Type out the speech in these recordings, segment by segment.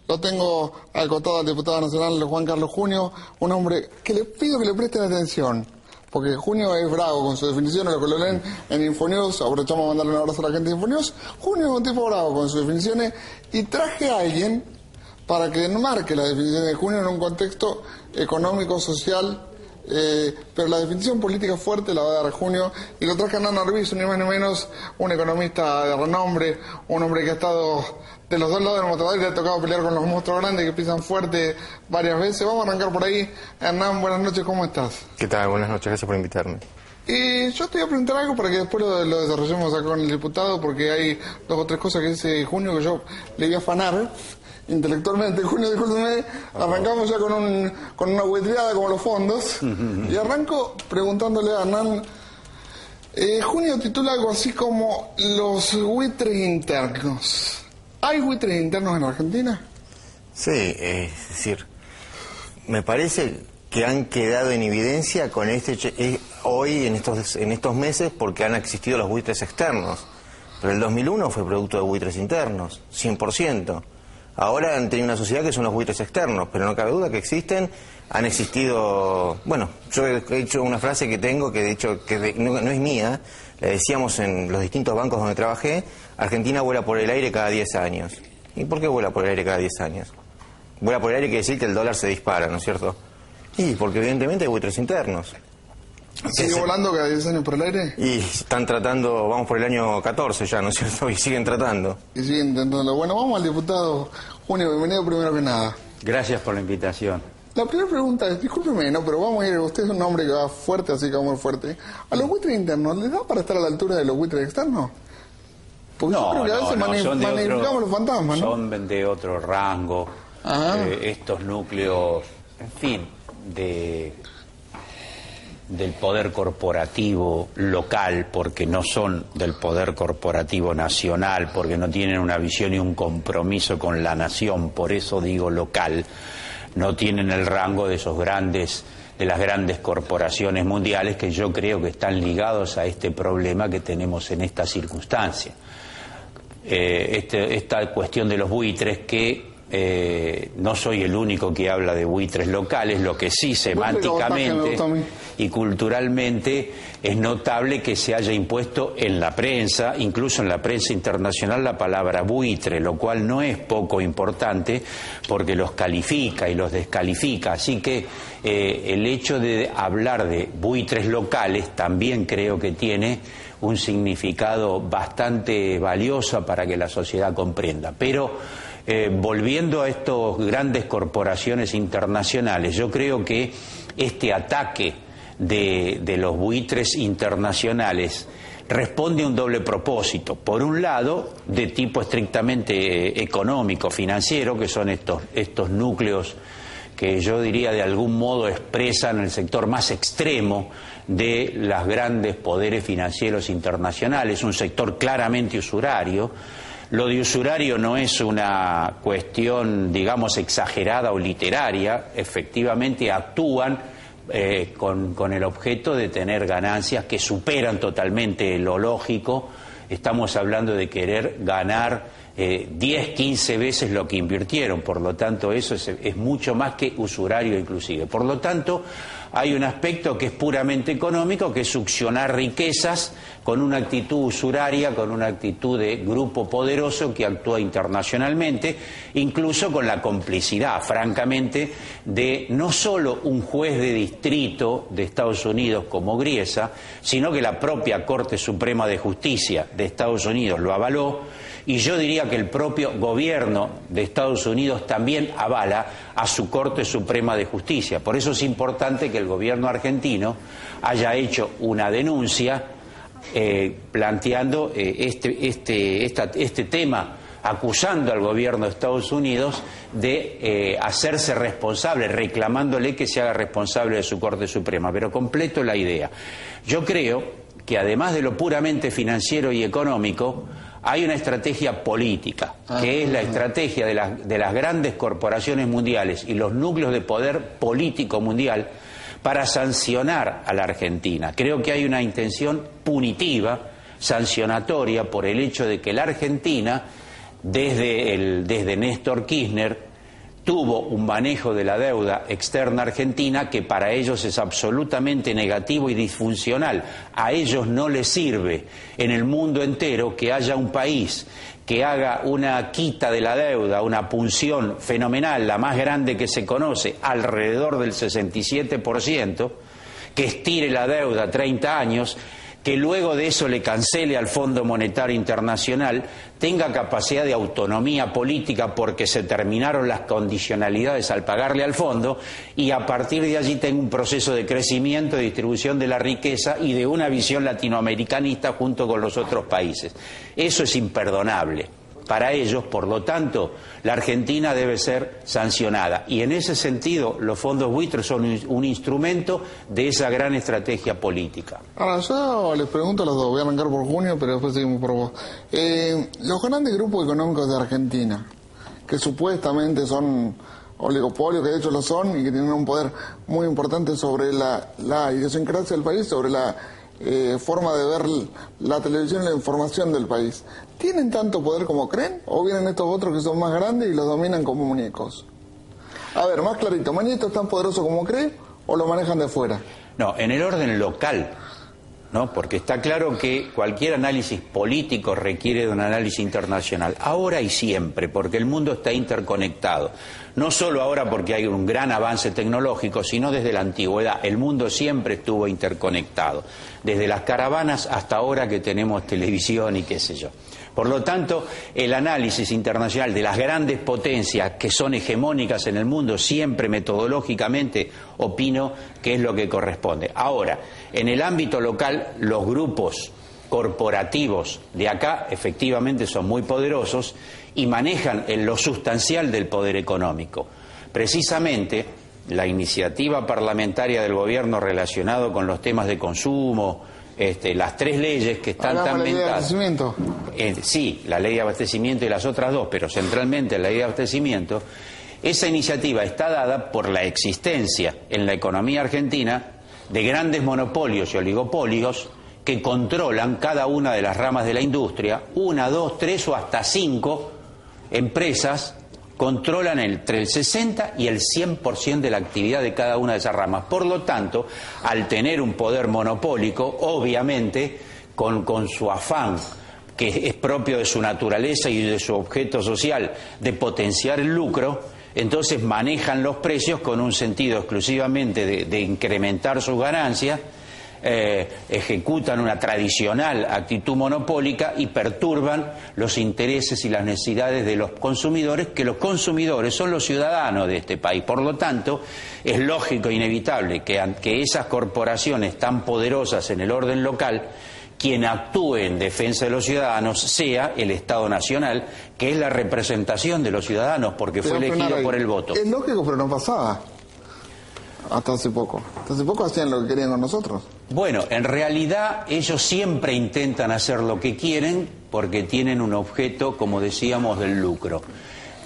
Lo tengo al costado del diputado nacional Juan Carlos Junio, un hombre que le pido que le presten atención, porque Junio es bravo con sus definiciones, lo que lo leen en Infonews. Aprovechamos a mandarle un abrazo a la gente de Infonews. Junio es un tipo bravo con sus definiciones, y traje a alguien para que enmarque la definición de Junio en un contexto económico, social, pero la definición política fuerte la va a dar Junio, y lo traje a Hernán Arbizu, ni más ni menos, un economista de renombre, un hombre que ha estado de los dos lados del mostrador y le ha tocado pelear con los monstruos grandes que pisan fuerte varias veces. Vamos a arrancar por ahí. Hernán, buenas noches, ¿cómo estás? ¿Qué tal? Buenas noches, gracias por invitarme. Y yo te voy a preguntar algo para que después lo desarrollemos acá con el diputado, porque hay dos o tres cosas que dice Junio que yo le voy a afanar intelectualmente. Junio, discúlpeme, arrancamos ya con una buitreada como los fondos, y arranco preguntándole a Hernán. Junio titula algo así como los buitres internos. ¿Hay buitres internos en Argentina? Sí, es decir, me parece que han quedado en evidencia con hoy, en estos meses, porque han existido los buitres externos. Pero el 2001 fue producto de buitres internos, 100%. Ahora han tenido una sociedad que son los buitres externos, pero no cabe duda que existen, han existido. Bueno, yo he hecho una frase que tengo, que de hecho no es mía, la decíamos en los distintos bancos donde trabajé: Argentina vuela por el aire cada 10 años. ¿Y por qué vuela por el aire cada 10 años? Vuela por el aire quiere decir que el dólar se dispara, ¿no es cierto? Y porque evidentemente hay buitres internos. ¿Sigue volando cada 10 años por el aire? Y están tratando, vamos por el año 14 ya, ¿no es cierto? Y siguen tratando. Y siguen intentándolo. Bueno, vamos al diputado Junio, bienvenido primero que nada. Gracias por la invitación. La primera pregunta es, discúlpeme, ¿no? Pero vamos a ir, usted es un hombre que va fuerte, así que vamos fuerte. ¿A los buitres internos les da para estar a la altura de los buitres externos? Porque yo creo que a veces magnificamos los fantasmas, ¿no? Son de otro rango, estos núcleos, en fin, del poder corporativo local, porque no son del poder corporativo nacional, porque no tienen una visión y un compromiso con la nación, por eso digo local. No tienen el rango de las grandes corporaciones mundiales, que yo creo que están ligados a este problema que tenemos en esta circunstancia. Esta cuestión de los buitres, que no soy el único que habla de buitres locales, lo que sí semánticamente y culturalmente es notable que se haya impuesto en la prensa, incluso en la prensa internacional, la palabra buitre, lo cual no es poco importante porque los califica y los descalifica. Así que el hecho de hablar de buitres locales también creo que tiene un significado bastante valioso para que la sociedad comprenda. Pero volviendo a estas grandes corporaciones internacionales, yo creo que este ataque de los buitres internacionales responde a un doble propósito. Por un lado, de tipo estrictamente económico, financiero, que son estos núcleos que yo diría de algún modo expresan el sector más extremo de los grandes poderes financieros internacionales, un sector claramente usurario. Lo de usurario no es una cuestión, digamos, exagerada o literaria. Efectivamente actúan con el objeto de tener ganancias que superan totalmente lo lógico. Estamos hablando de querer ganar 10, 15 veces lo que invirtieron. Por lo tanto, eso es mucho más que usurario inclusive. Por lo tanto, hay un aspecto que es puramente económico, que es succionar riquezas con una actitud usuraria, con una actitud de grupo poderoso que actúa internacionalmente, incluso con la complicidad, francamente, de no solo un juez de distrito de Estados Unidos como Griesa, sino que la propia Corte Suprema de Justicia de Estados Unidos lo avaló, y yo diría que el propio gobierno de Estados Unidos también avala a su Corte Suprema de Justicia. Por eso es importante que el gobierno argentino haya hecho una denuncia planteando este tema, acusando al gobierno de Estados Unidos de hacerse responsable, reclamándole que se haga responsable de su Corte Suprema. Pero completo la idea. Yo creo que además de lo puramente financiero y económico, hay una estrategia política, que es la estrategia de las grandes corporaciones mundiales y los núcleos de poder político mundial para sancionar a la Argentina. Creo que hay una intención punitiva, sancionatoria, por el hecho de que la Argentina, desde Néstor Kirchner, tuvo un manejo de la deuda externa argentina que para ellos es absolutamente negativo y disfuncional. A ellos no les sirve en el mundo entero que haya un país que haga una quita de la deuda, una punción fenomenal, la más grande que se conoce, alrededor del 67%, que estire la deuda 30 años, que luego de eso le cancele al Fondo Monetario Internacional, tenga capacidad de autonomía política porque se terminaron las condicionalidades al pagarle al fondo, y a partir de allí tenga un proceso de crecimiento, de distribución de la riqueza y de una visión latinoamericanista junto con los otros países. Eso es imperdonable para ellos, por lo tanto, la Argentina debe ser sancionada. Y en ese sentido, los fondos buitres son un instrumento de esa gran estrategia política. Ahora, yo les pregunto a los dos, voy a arrancar por Junio, pero después seguimos por vos. Los grandes grupos económicos de Argentina, que supuestamente son oligopolios, que de hecho lo son, y que tienen un poder muy importante sobre la idiosincrasia del país, sobre la forma de ver la televisión y la información del país, ¿tienen tanto poder como creen? ¿O vienen estos otros que son más grandes y los dominan como muñecos? A ver, más clarito, ¿Mañeto es tan poderoso como cree o lo manejan de fuera? No, en el orden local, ¿no? Porque está claro que cualquier análisis político requiere de un análisis internacional, ahora y siempre, porque el mundo está interconectado. No solo ahora porque hay un gran avance tecnológico, sino desde la antigüedad. El mundo siempre estuvo interconectado, desde las caravanas hasta ahora que tenemos televisión y qué sé yo. Por lo tanto, el análisis internacional de las grandes potencias que son hegemónicas en el mundo, siempre metodológicamente opino que es lo que corresponde. Ahora, en el ámbito local, los grupos corporativos de acá efectivamente son muy poderosos y manejan en lo sustancial del poder económico. Precisamente, la iniciativa parlamentaria del gobierno relacionado con los temas de consumo, las tres leyes que están tan mentadas. Sí, la ley de abastecimiento y las otras dos, pero centralmente la ley de abastecimiento. Esa iniciativa está dada por la existencia en la economía argentina de grandes monopolios y oligopolios que controlan cada una de las ramas de la industria, 1, 2, 3 o hasta 5 empresas controlan entre el 60 y el 100% de la actividad de cada una de esas ramas. Por lo tanto, al tener un poder monopólico, obviamente, con su afán, que es propio de su naturaleza y de su objeto social, de potenciar el lucro, entonces manejan los precios con un sentido exclusivamente de incrementar sus ganancias, ejecutan una tradicional actitud monopólica y perturban los intereses y las necesidades de los consumidores, que los consumidores son los ciudadanos de este país. Por lo tanto, es lógico e inevitable que esas corporaciones tan poderosas en el orden local, quien actúe en defensa de los ciudadanos sea el Estado Nacional, que es la representación de los ciudadanos, porque fue elegido por el voto. Es lógico, pero no pasaba. Hasta hace poco. Hasta hace poco hacían lo que querían con nosotros. Bueno, en realidad ellos siempre intentan hacer lo que quieren porque tienen un objeto, como decíamos, del lucro.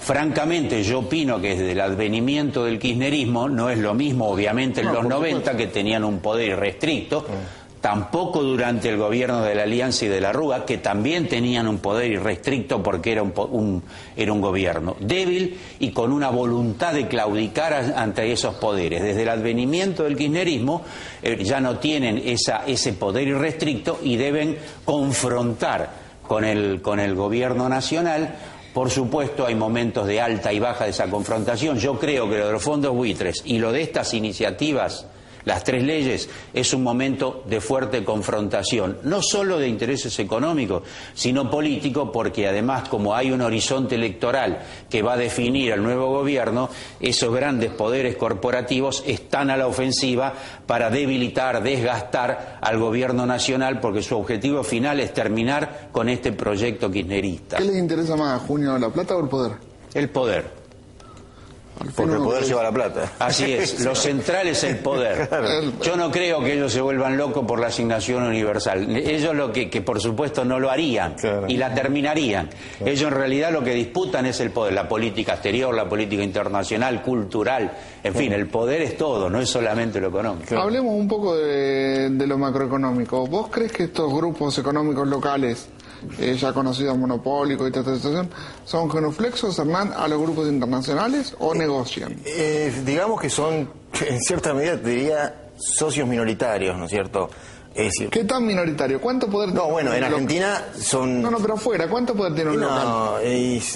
Francamente, yo opino que desde el advenimiento del kirchnerismo no es lo mismo, obviamente, en los 90, que tenían un poder irrestricto, tampoco durante el gobierno de la Alianza y de la Rúa, que también tenían un poder irrestricto porque era un gobierno débil y con una voluntad de claudicar ante esos poderes. Desde el advenimiento del kirchnerismo ya no tienen ese poder irrestricto y deben confrontar con el gobierno nacional. Por supuesto, hay momentos de alta y baja de esa confrontación. Yo creo que lo de los fondos buitres y lo de estas iniciativas, las tres leyes, es un momento de fuerte confrontación, no solo de intereses económicos, sino político, porque además, como hay un horizonte electoral que va a definir al nuevo gobierno, esos grandes poderes corporativos están a la ofensiva para debilitar, desgastar al gobierno nacional, porque su objetivo final es terminar con este proyecto kirchnerista. ¿Qué les interesa más, Junio, la plata o el poder? El poder. Porque el poder lleva la plata. Así es, lo central es el poder. Yo no creo que ellos se vuelvan locos por la asignación universal. Ellos lo que por supuesto no lo harían, y la terminarían. Ellos en realidad lo que disputan es el poder, la política exterior, la política internacional, cultural, en fin, el poder es todo, no es solamente lo económico. Hablemos un poco de lo macroeconómico. ¿Vos crees que estos grupos económicos locales ya conocidos monopólicos y toda esta situación, ¿son genuflexos, Hernán, a los grupos internacionales o negocian? Digamos que son, en cierta medida, te diría, socios minoritarios, ¿no es cierto? Es decir, ¿qué tan minoritario? ¿Cuánto poder tiene? No, bueno, en Argentina son... No, pero afuera, ¿cuánto poder tiene un local?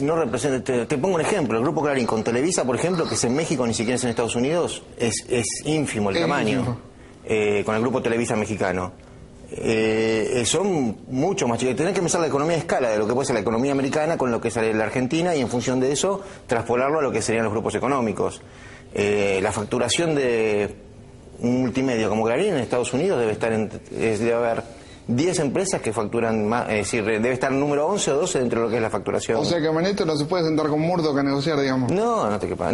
No representa... Te pongo un ejemplo. El Grupo Clarín con Televisa, por ejemplo, que es en México, ni siquiera es en Estados Unidos, es ínfimo el tamaño. Con el Grupo Televisa mexicano. Son mucho más chicos. Tenés que pensar la economía de escala de lo que puede ser la economía americana con lo que sale la Argentina y en función de eso traspolarlo a lo que serían los grupos económicos. La facturación de un multimedio como Clarín en Estados Unidos debe haber 10 empresas que facturan más, es decir, debe estar número 11 o 12 dentro de lo que es la facturación. O sea que Maneto no se puede sentar con Murdoch a negociar, digamos. No te quepa,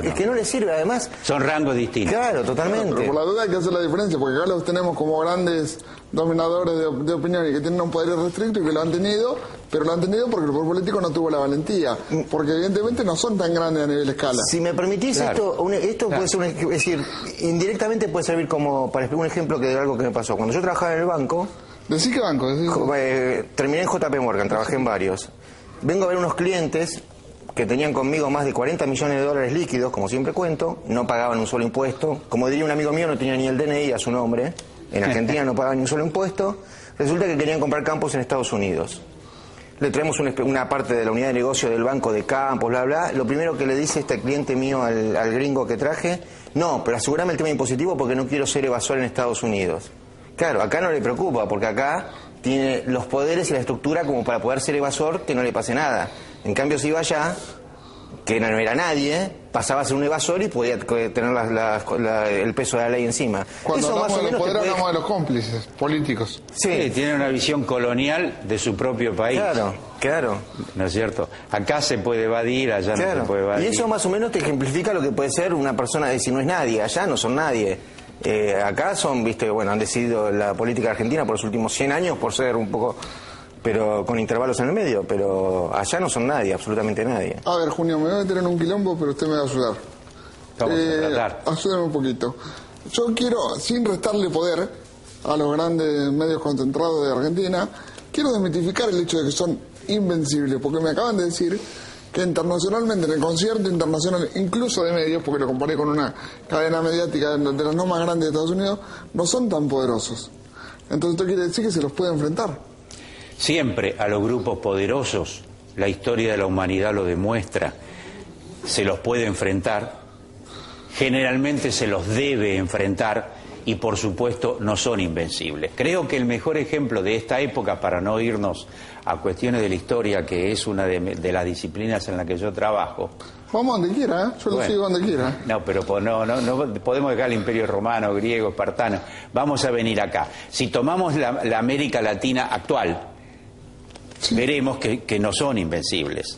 es que no le sirve, además. Son rangos distintos. Claro, totalmente. Pero por la duda hay que hacer la diferencia, porque acá los tenemos como grandes dominadores de opinión y que tienen un poder restricto y que lo han tenido, pero lo han tenido porque el poder político no tuvo la valentía, porque evidentemente no son tan grandes a nivel escala. Si me permitís, claro. esto puede ser, es decir, indirectamente puede servir como para explicar un ejemplo de algo que me pasó. Cuando yo trabajaba en el banco... ¿Decí qué banco? Terminé en JP Morgan, trabajé en varios. Vengo a ver unos clientes que tenían conmigo más de 40 millones de dólares líquidos, como siempre cuento, no pagaban un solo impuesto. Como diría un amigo mío, no tenía ni el DNI a su nombre. En Argentina no pagaban ni un solo impuesto. Resulta que querían comprar campos en Estados Unidos. Le traemos una parte de la unidad de negocio del banco de campos, bla, bla. Lo primero que le dice este cliente mío al gringo que traje, no, pero asegúrame el tema impositivo porque no quiero ser evasor en Estados Unidos. Claro, acá no le preocupa, porque acá tiene los poderes y la estructura como para poder ser evasor, que no le pase nada. En cambio, si iba allá, que no era nadie, pasaba a ser un evasor y podía tener el peso de la ley encima. Cuando eso hablamos de los poderes, hablamos de los cómplices políticos. Sí, tienen una visión colonial de su propio país. Claro. ¿No es cierto? Acá se puede evadir, allá no se puede evadir. Y eso más o menos te ejemplifica lo que puede ser una persona de si no es nadie, allá no son nadie. Acá son, han decidido la política argentina por los últimos 100 años por ser un poco, pero con intervalos en el medio, pero allá no son nadie, absolutamente nadie. A ver, Junio, me voy a meter en un quilombo, pero usted me va a ayudar. Vamos a tratar. Ayúdame un poquito. Yo quiero, sin restarle poder a los grandes medios concentrados de Argentina, quiero desmitificar el hecho de que son invencibles, porque me acaban de decir que internacionalmente, en el concierto internacional, incluso de medios, porque lo comparé con una cadena mediática de las no más grandes de Estados Unidos, no son tan poderosos. Entonces esto quiere decir que se los puede enfrentar. Siempre a los grupos poderosos, la historia de la humanidad lo demuestra, se los puede enfrentar, generalmente se los debe enfrentar y por supuesto no son invencibles. Creo que el mejor ejemplo de esta época, para no irnos a cuestiones de la historia, que es una de las disciplinas en la que yo trabajo. Vamos donde quiera, yo lo sigo donde quiera. No, pero no podemos dejar el Imperio Romano, griego, espartano. Vamos a venir acá. Si tomamos la América Latina actual, veremos que no son invencibles.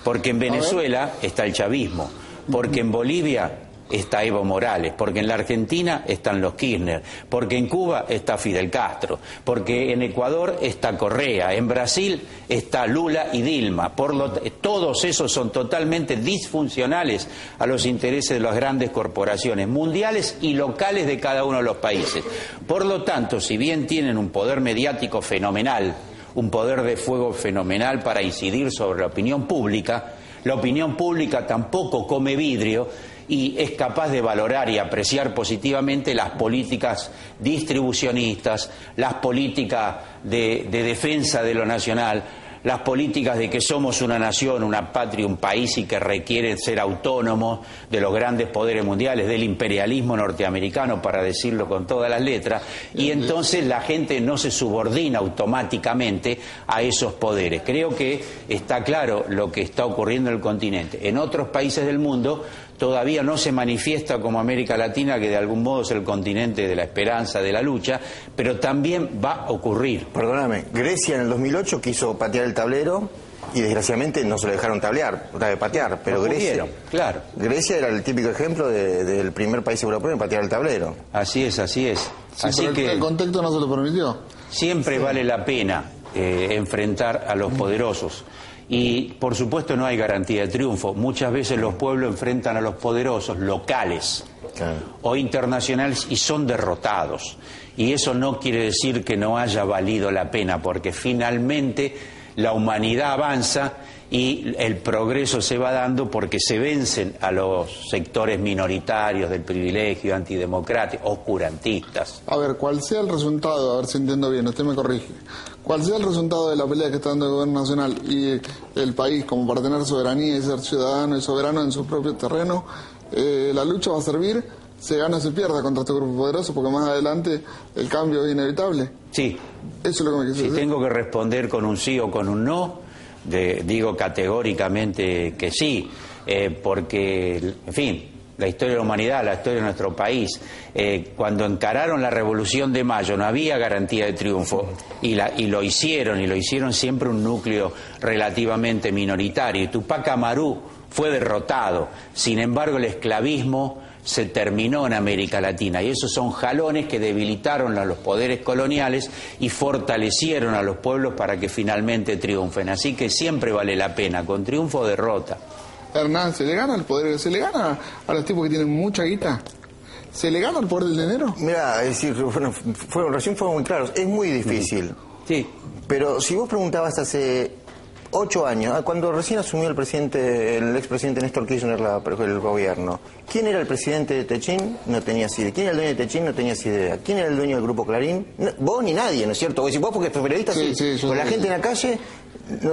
Porque en Venezuela está el chavismo, porque en Bolivia está Evo Morales, porque en la Argentina están los Kirchner, porque en Cuba está Fidel Castro, porque en Ecuador está Correa, en Brasil está Lula y Dilma. Todos esos son totalmente disfuncionales a los intereses de las grandes corporaciones mundiales y locales de cada uno de los países. Por lo tanto, si bien tienen un poder mediático fenomenal, un poder de fuego fenomenal para incidir sobre la opinión pública tampoco come vidrio y es capaz de valorar y apreciar positivamente las políticas distribucionistas, las políticas de defensa de lo nacional, las políticas de que somos una nación, una patria, un país y que requiere ser autónomos de los grandes poderes mundiales, del imperialismo norteamericano, para decirlo con todas las letras, y entonces la gente no se subordina automáticamente a esos poderes. Creo que está claro lo que está ocurriendo en el continente. En otros países del mundo todavía no se manifiesta como América Latina, que de algún modo es el continente de la esperanza, de la lucha, pero también va a ocurrir. Perdóname, Grecia en el 2008 quiso patear el tablero y desgraciadamente no se lo dejaron patear, pero Grecia era el típico ejemplo del primer país europeo en patear el tablero. Así es. Sí, así pero que el contexto no se lo permitió. Siempre vale la pena enfrentar a los poderosos. Y por supuesto no hay garantía de triunfo. Muchas veces los pueblos enfrentan a los poderosos locales o internacionales y son derrotados. Y eso no quiere decir que no haya valido la pena, porque finalmente la humanidad avanza y el progreso se va dando porque se vencen a los sectores minoritarios del privilegio, antidemocráticos, oscurantistas. A ver, cuál sea el resultado, a ver si entiendo bien, usted me corrige. Cuál sea el resultado de la pelea que está dando el gobierno nacional y el país como para tener soberanía y ser ciudadano y soberano en su propio terreno, la lucha va a servir, se gana o se pierda contra este grupo poderoso, porque más adelante el cambio es inevitable. Sí. Eso es lo que me quise decir. Si tengo que responder con un sí o con un no, digo categóricamente que sí, porque, en fin, la historia de la humanidad, la historia de nuestro país, cuando encararon la Revolución de Mayo no había garantía de triunfo y lo hicieron siempre un núcleo relativamente minoritario, y Tupac Amaru fue derrotado. Sin embargo, el esclavismo se terminó en América Latina, y esos son jalones que debilitaron a los poderes coloniales y fortalecieron a los pueblos para que finalmente triunfen. Así que siempre vale la pena, con triunfo o derrota. Hernán, ¿se le gana el poder? ¿Se le gana a los tipos que tienen mucha guita? ¿Se le gana el poder del dinero? Mira, es decir, recién fueron muy claros, es muy difícil. Sí. Pero si vos preguntabas hace 8 años, cuando recién asumió el expresidente Néstor Kirchner el gobierno, ¿quién era el presidente de Techín? No tenías idea. ¿Quién era el dueño de Techín? No tenías idea. ¿Quién era el dueño del Grupo Clarín? No, vos ni nadie, ¿no es cierto? Vos porque sos periodista, sí, pero la gente en la calle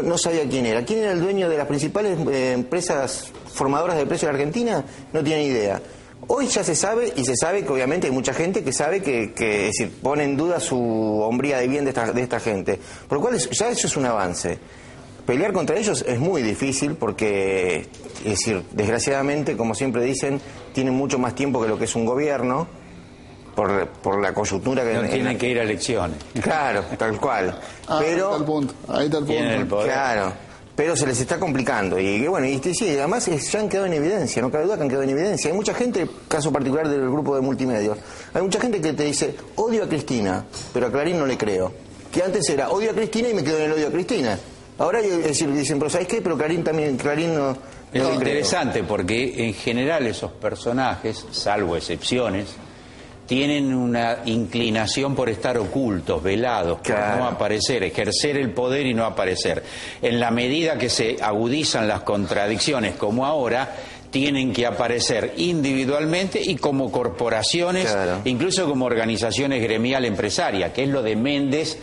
no sabía quién era. ¿Quién era el dueño de las principales empresas formadoras de precios de Argentina? No tienen idea. Hoy ya se sabe, y se sabe que obviamente hay mucha gente que sabe que es decir, pone en duda su hombría de bien de esta gente. Por lo cual ya eso es un avance. Pelear contra ellos es muy difícil porque, es decir, desgraciadamente, como siempre dicen, tienen mucho más tiempo que lo que es un gobierno, por la coyuntura que... No tienen que ir a elecciones. Claro, tal cual. Pero, ahí está el punto. Claro, pero se les está complicando. Y bueno, y sí, además ya han quedado en evidencia, no cabe duda que han quedado en evidencia. Hay mucha gente, caso particular del grupo de multimedios, hay mucha gente que te dice, odio a Cristina, pero a Clarín no le creo. Que antes era, odio a Cristina y me quedo en el odio a Cristina. Ahora dicen, pero ¿sabes qué? Pero Clarín no... Es interesante porque en general esos personajes, salvo excepciones, tienen una inclinación por estar ocultos, velados, por no aparecer, ejercer el poder y no aparecer. En la medida que se agudizan las contradicciones, como ahora, tienen que aparecer individualmente y como corporaciones, incluso como organizaciones gremial empresarias, que es lo de Méndez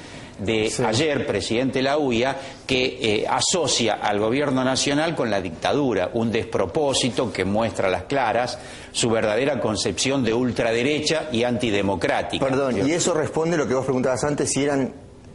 ayer, presidente de la UIA, que asocia al gobierno nacional con la dictadura, un despropósito que muestra a las claras su verdadera concepción de ultraderecha y antidemocrática. Perdón, y eso responde a lo que vos preguntabas antes, si eran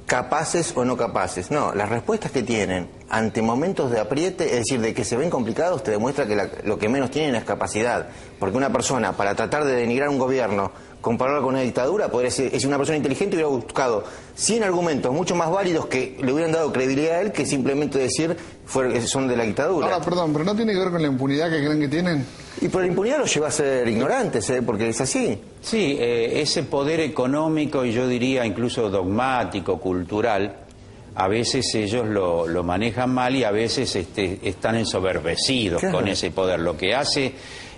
capaces o no capaces. No, las respuestas que tienen ante momentos de apriete, es decir, de que se ven complicados, te demuestra que lo que menos tienen es capacidad. Porque una persona, para tratar de denigrar un gobierno, compararlo con una dictadura, podría ser, es una persona inteligente, hubiera buscado 100 argumentos mucho más válidos que le hubieran dado credibilidad a él que simplemente decir que son de la dictadura. Ahora, perdón, pero no tiene que ver con la impunidad que creen que tienen. Y por la impunidad los lleva a ser ignorantes, porque es así. Sí, ese poder económico, y yo diría incluso dogmático, cultural, a veces ellos lo manejan mal y a veces están ensoberbecidos con ese poder. Lo que hace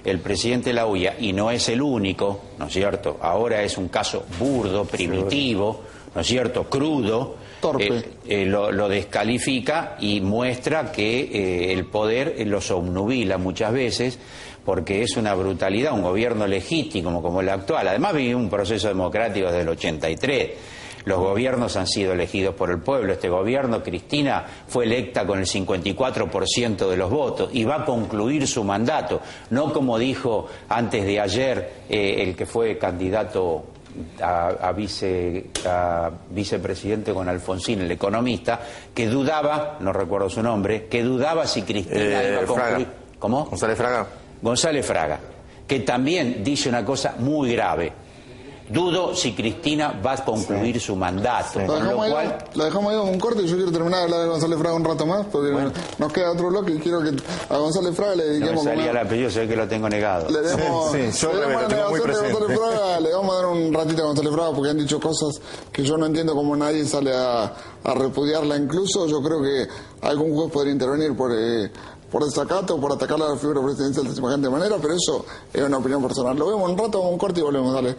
el presidente de la UIA, y no es el único, ¿no es cierto? Ahora es un caso burdo, primitivo, ¿no es cierto? Crudo, torpe. Lo descalifica y muestra que el poder los obnubila muchas veces, porque es una brutalidad, un gobierno legítimo como el actual. Además vivió un proceso democrático desde el 83. Los gobiernos han sido elegidos por el pueblo. Este gobierno, Cristina, fue electa con el 54% de los votos y va a concluir su mandato. No como dijo antes de ayer el que fue candidato a vicepresidente con Alfonsín, el economista, que dudaba, no recuerdo su nombre, que dudaba si Cristina iba a concluir... Fraga. ¿Cómo? González Fraga. González Fraga, que también dice una cosa muy grave. dudo si Cristina va a concluir su mandato. Con lo cual... Lo dejamos ahí con un corte y yo quiero terminar de hablar de González Fraga un rato más, porque nos queda otro bloque y quiero que a González Fraga le dediquemos... No me salía el apellido, sé que lo tengo negado. Le demos, yo lo tengo muy presente. Le vamos a dar un ratito a González Fraga porque han dicho cosas que yo no entiendo cómo nadie sale a repudiarla. Incluso yo creo que algún juez podría intervenir por desacato, por atacar a la figura presidencial de semejante manera, pero eso es una opinión personal. Lo vemos un rato, un corte y volvemos, dale.